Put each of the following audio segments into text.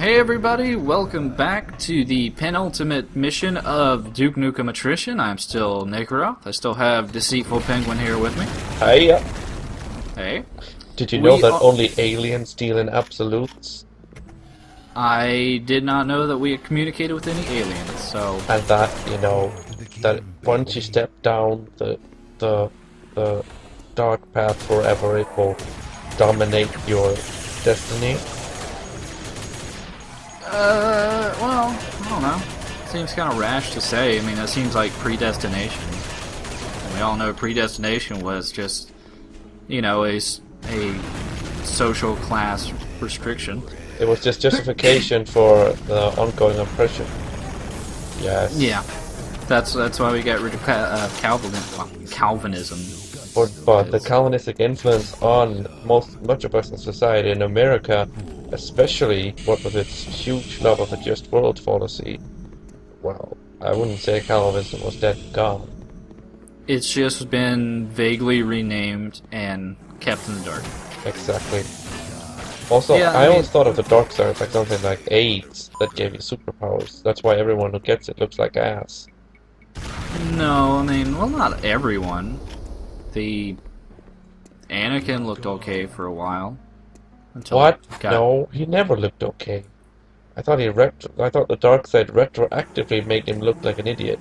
Hey everybody, welcome back to the penultimate mission of Duke Nukem Attrition. I'm still Nikaroth. I still have Deceitful Penguin here with me. Hey. Hey. Did you know that only aliens deal in absolutes? I did not know that we had communicated with any aliens, so... And that, you know, that once you step down the dark path forever, it will dominate your destiny? Well, I don't know. Seems kind of rash to say. I mean, that seems like predestination. And we all know predestination was just, you know, a social class restriction. It was just justification for the ongoing oppression. Yes. Yeah. That's why we got rid of Calvinism. But the Calvinistic influence on much of Western society in America, especially what with its huge love of a just world policy, well, I wouldn't say Calvinism was dead and gone. It's just been vaguely renamed and kept in the dark. Exactly. Also, yeah, I always thought of the dark side as like something like AIDS that gave you superpowers. That's why everyone who gets it looks like ass. No, I mean, well, not everyone. The Anakin looked okay for a while. What? No, he never looked okay. I thought the dark side retroactively made him look like an idiot.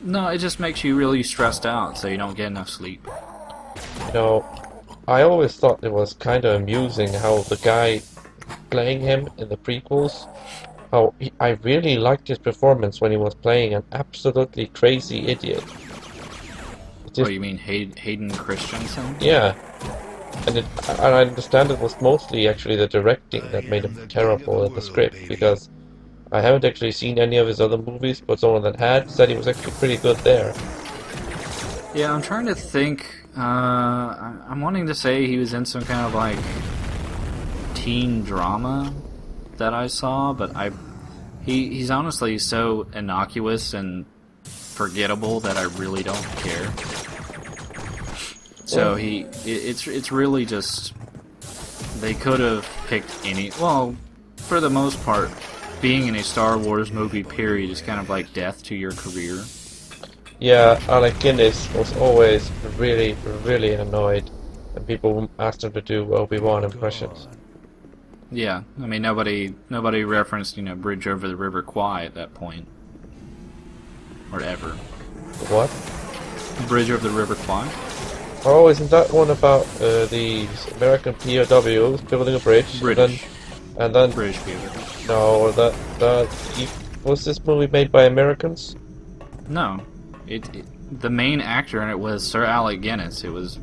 No, it just makes you really stressed out, so you don't get enough sleep. No, I always thought it was kind of amusing how the guy playing him in the prequels, I really liked his performance when he was playing an absolutely crazy idiot. Oh, you mean Hayden Christensen? Yeah. And I understand it was mostly actually the directing that made him terrible in the script, because I haven't actually seen any of his other movies, but someone that had said he was actually pretty good there. Yeah, I'm trying to think. I'm wanting to say he was in some kind of like teen drama that I saw, but he's honestly so innocuous and forgettable that I really don't care. So it's really just, they could have picked any, well, for the most part, being in a Star Wars movie period is kind of like death to your career. Yeah, Alec Guinness was always really, really annoyed when people asked him to do Obi-Wan impressions. Yeah, I mean, nobody referenced, you know, Bridge Over the River Kwai at that point. Or ever. What? Bridge Over the River Kwai? Oh, isn't that one about the American POWs building a bridge? British. And then British people. No, was this movie made by Americans? No. The main actor in it was Sir Alec Guinness. It was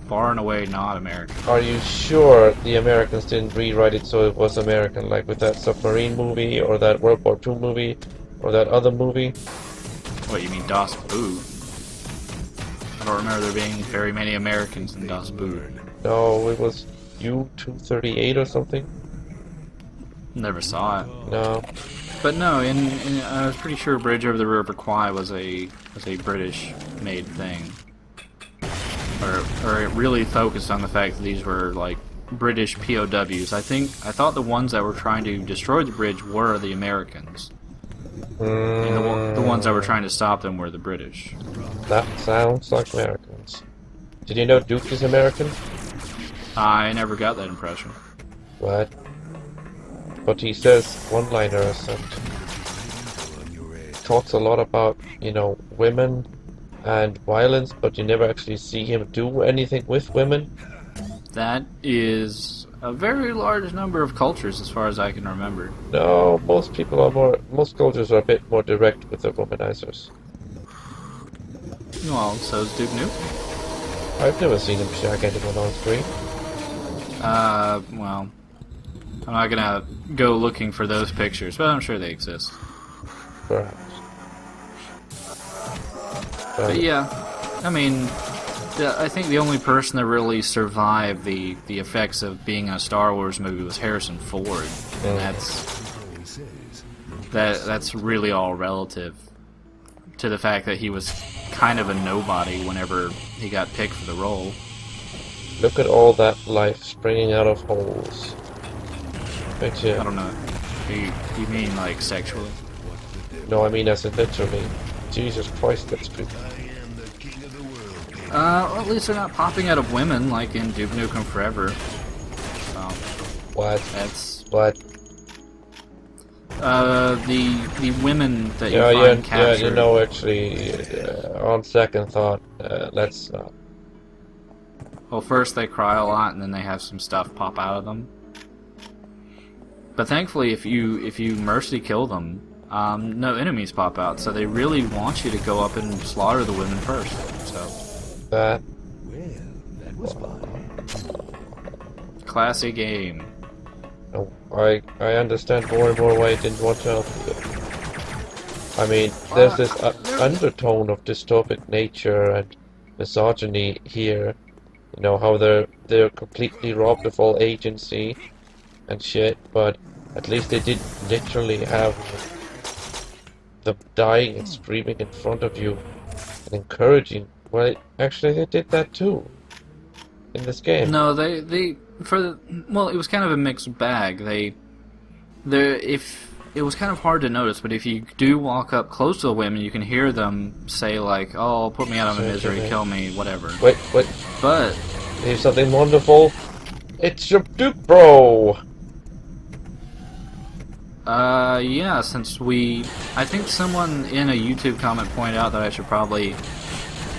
far and away not American. Are you sure the Americans didn't rewrite it so it was American, like with that submarine movie, or that World War II movie, or that other movie? What, you mean Das Boot? I don't remember there being very many Americans in Das Boot. No, it was U-238 or something? Never saw it. No. But no, I was pretty sure Bridge Over the River Kwai was a British-made thing. Or it really focused on the fact that these were, like, British POWs. I thought the ones that were trying to destroy the bridge were the Americans. And the ones that were trying to stop them were the British. That sounds like Americans. Did you know Duke is American? I never got that impression. What? But he says one-liners and talks a lot about, you know, women and violence, but you never actually see him do anything with women. That is a very large number of cultures, as far as I can remember. No, most cultures are a bit more direct with their womanizers. Well, so is Duke Nukem. I've never seen him shag anyone on screen. Well, I'm not gonna go looking for those pictures, but I'm sure they exist. Perhaps. But yeah, I mean, I think the only person that really survived the effects of being a Star Wars movie was Harrison Ford, and that's really all relative to the fact that he was kind of a nobody whenever he got picked for the role. Look at all that life springing out of holes. I don't know. You mean like sexually? No, I mean as in literally. Jesus Christ, that's creepy. Well, at least they're not popping out of women like in Duke Nukem Forever. So What? that's What? the women that you Yeah, find captured. you know, actually, on second thought, let's not. Well, first they cry a lot, and then they have some stuff pop out of them. But thankfully, if you mercy kill them, no enemies pop out. So they really want you to go up and slaughter the women first. So That. That was fun. classy game. No, I understand more and more why I didn't want to help you. I mean, there's this undertone of dystopic nature and misogyny here. You know how they're completely robbed of all agency and shit, but at least they did literally have them dying and screaming in front of you and encouraging. Well, actually, they did that too in this game. No, well, it was kind of a mixed bag. If it was kind of hard to notice, but if you do walk up close to the women, you can hear them say like, "Oh, put me out of my misery, kill me, whatever." Wait. But Here's something wonderful. It's your Duke Bro. yeah, I think someone in a YouTube comment pointed out that I should probably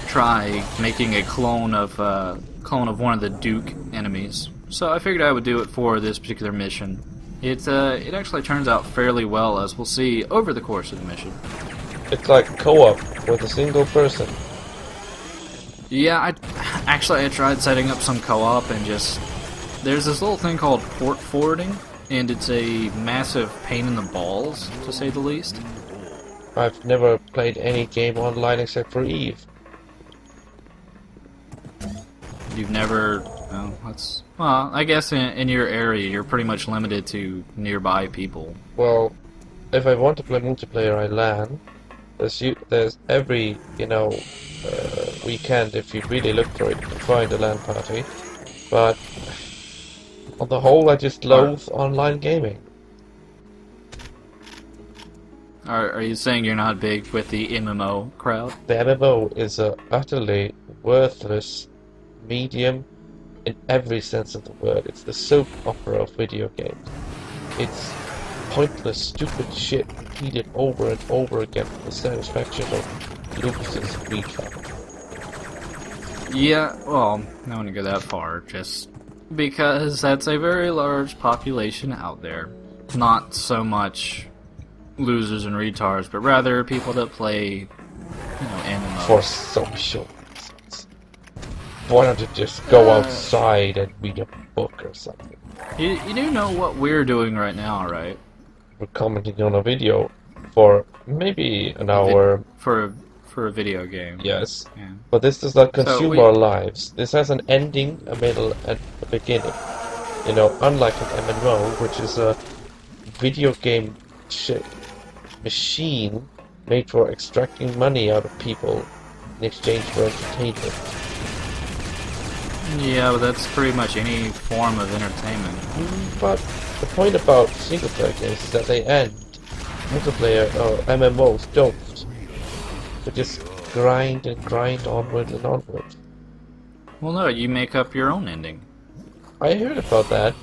try making a clone of one of the Duke enemies. So I figured I would do it for this particular mission. It actually turns out fairly well, as we'll see over the course of the mission. It's like co-op with a single person. Yeah, I tried setting up some co-op and there's this little thing called port forwarding, and it's a massive pain in the balls, to say the least. I've never played any game online except for Eve. You've never... Well, I guess in your area, you're pretty much limited to nearby people. Well, if I want to play multiplayer, I LAN. There's every, weekend, if you really look for it, you can find a LAN party. But on the whole, I just loathe online gaming. Are you saying you're not big with the MMO crowd? The MMO is a utterly worthless medium in every sense of the word. It's the soap opera of video games. It's pointless, stupid shit repeated over and over again for the satisfaction of Lucas's recap. Yeah, well, I don't want to go that far, just because that's a very large population out there. Not so much losers and retards, but rather people that play, MMO. For social reasons. Why don't you just go outside and read a book or something? You do know what we're doing right now, right? We're commenting on a video for maybe an hour. For a video game. Yes. Yeah. But this does not consume we- our lives. This has an ending, a middle, and a beginning. Unlike an MMO, which is a video game machine made for extracting money out of people in exchange for entertainment. Yeah, but that's pretty much any form of entertainment. But the point about single player games is that they end. Multiplayer or MMOs don't. They just grind and grind onward and onward. Well, no, you make up your own ending. I heard about that,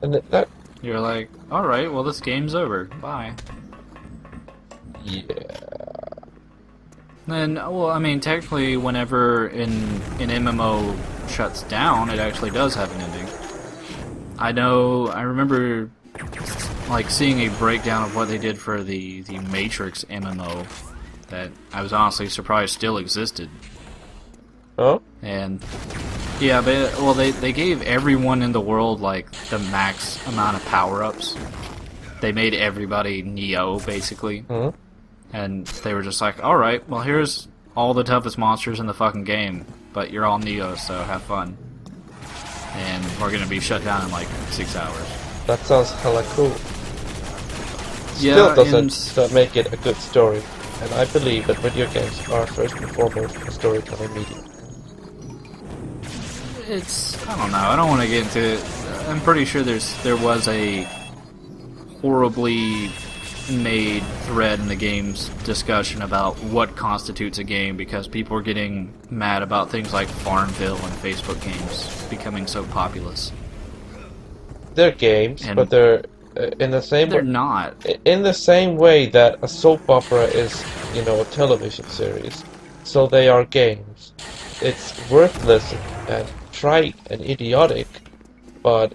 and that You're like, alright, well, this game's over. Bye. yeah. And, well, I mean, technically, whenever an MMO shuts down, it actually does have an ending. I remember, seeing a breakdown of what they did for the Matrix MMO that I was honestly surprised still existed. Oh? And, yeah, but, they gave everyone in the world, the max amount of power-ups. They made everybody Neo, basically. Mm-hmm. And they were just like, alright, well here's all the toughest monsters in the fucking game, but you're all Neo, so have fun. And we're gonna be shut down in 6 hours. That sounds hella cool. Yeah, Still doesn't make it a good story, and I believe that video games are first and foremost a storytelling medium. I don't know, I don't want to get into it. I'm pretty sure there was a horribly made thread in the game's discussion about what constitutes a game, because people are getting mad about things like Farmville and Facebook games becoming so populous. They're games, And but they're in the same they're not. in the same way that a soap opera is, you know, a television series. So they are games. It's worthless and trite and idiotic, but